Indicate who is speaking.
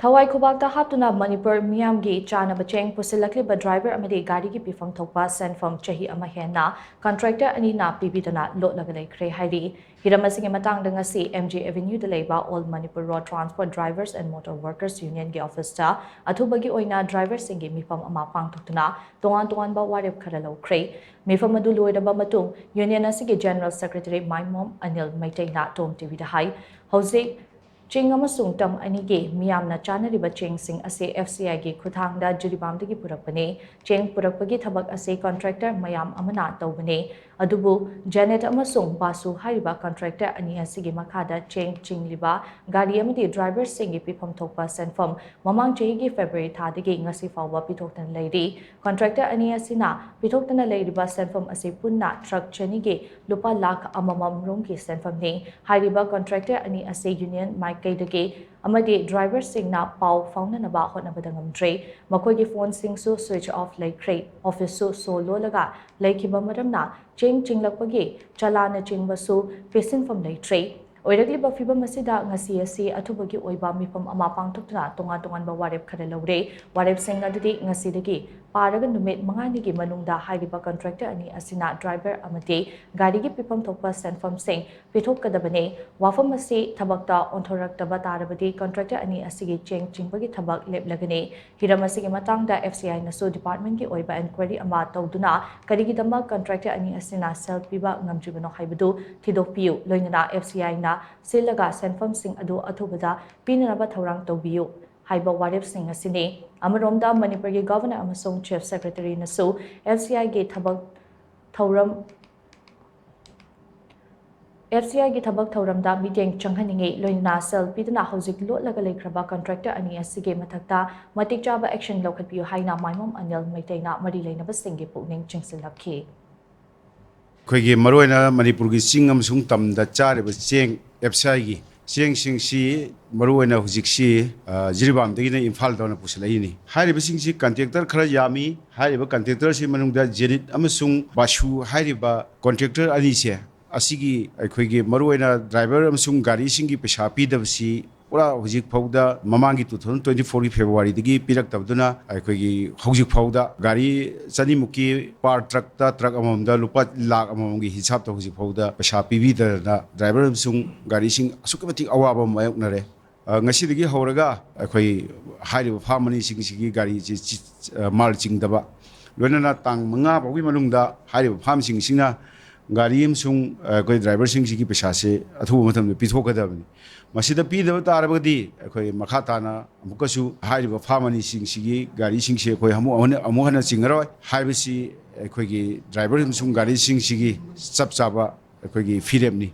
Speaker 1: Thawai khubakta haptuna Manipur meeyam gi chanaba Cheng Pusilakliba driver Amadi Gari ki pipham thokpa Senpham Chahi ama Hena Contractor anina Pibidana Lotlaga Leikhre hairi hiramasing matang ngasi MJ Avenue de leba All Manipur Road Transport Drivers and Motor Workers Union gi office ta athubagi oina driver singi mipham ama pangthuktuna tongan ba warep khara laukhre mipham adu loidaba matung union asigi General Secretary Maimom Anil Maitaina TOMTV da hai hauzik Cheng amasung tam anige meeyam na chanariba Cheng sing ase FCI gi khuthangda juribamdagi purakpane Cheng purakpagi thabak ase contractor mayam amana tawbane adubu Janet amasung basu hariba contractor ani asigi makhada Cheng chingliba gari amadi driver singi pipham thokpa Senpham mamang Chahi gi February thadagi ngasi fawba pithoktan leiri contractor ani asina pithoktana leiriba Senpham ase punna truck chani gi lupa lakh amamam rom gi Senpham ni hariba contractor ani ase union Kaidagi Amadi driver singna pau faunanaba hotnabadangam Makogi phone sing so switch off Leikhre office so solo laga Leikiba madamna Cheng Chinglakpagi Chalana Chingbasu Senpham Leikhre Oiragliba fiba masida ngasi asi athubagi oiba mifam ama pangthokna tongan ba warep khare lawre warep sing adudi ngasi dagi paraga numit mangani gi manungda hairiba contractor ani asina driver amati gari gi pipham thokpa Senpham sing pithokkadabane wafam asi thabakta onthораktaba tarabadi contractor ani asigi Cheng chingbagi thabak leplagane hiramasigi matangda FCI naso department gi oiba inquiry ama tawduna karigidama contractor ani asina self piba ngamjibano haibadu thidokpiu loinana FCI na Silaga Senpham sing adu athubada pinanaba thorang tawbiu haiba warep sing asine amaromda Manipur gi governor amasung chief secretary nasu FCI gi thabak thauramda meeting changhaninge loina sel pidana hojik lotlaga leikraba contractor ani asige mathakta matik chaba action lokhatpiu haina maimom Anil Maitaina mari leinaba singi pukning chingsilakhi
Speaker 2: Koigi maroina Manipur gi singam sung tam da chare ba Cheng FCI gi Cheng sing si maroina hujik si jiribam dagi na Imphal da na pusilai ni hairi ba sing si contractor khara yami hairi ba contractor si manung da jerit amasung basu hairi ba contractor ani se asigi koigi maroina driver amasung gari sing gi pesa pi da si ora hujik phauda mamangi 2024 February dagi pirak tabduna koigi hujik phauda gari chani muki par truck amamda lupa lakh amamgi hisab ta hujik phauda pesa pibi da na driver sung gari sing asukabati awaba mayok nare ngasi dagi horaga koi hairi famani sing sigi gari mal chingdaba loinana tang manga bawi manungda hairi fam sing singa gari sung koi driver sing sigi pesa se athu matham pithokadabani masida pidaba tarabadi koi makhatana amukasu hairiba famani sing sigi gari sing se koi amu hana chingaroi haibisi koi gi driver sung gari sing sigi chap chaba koi gi firemni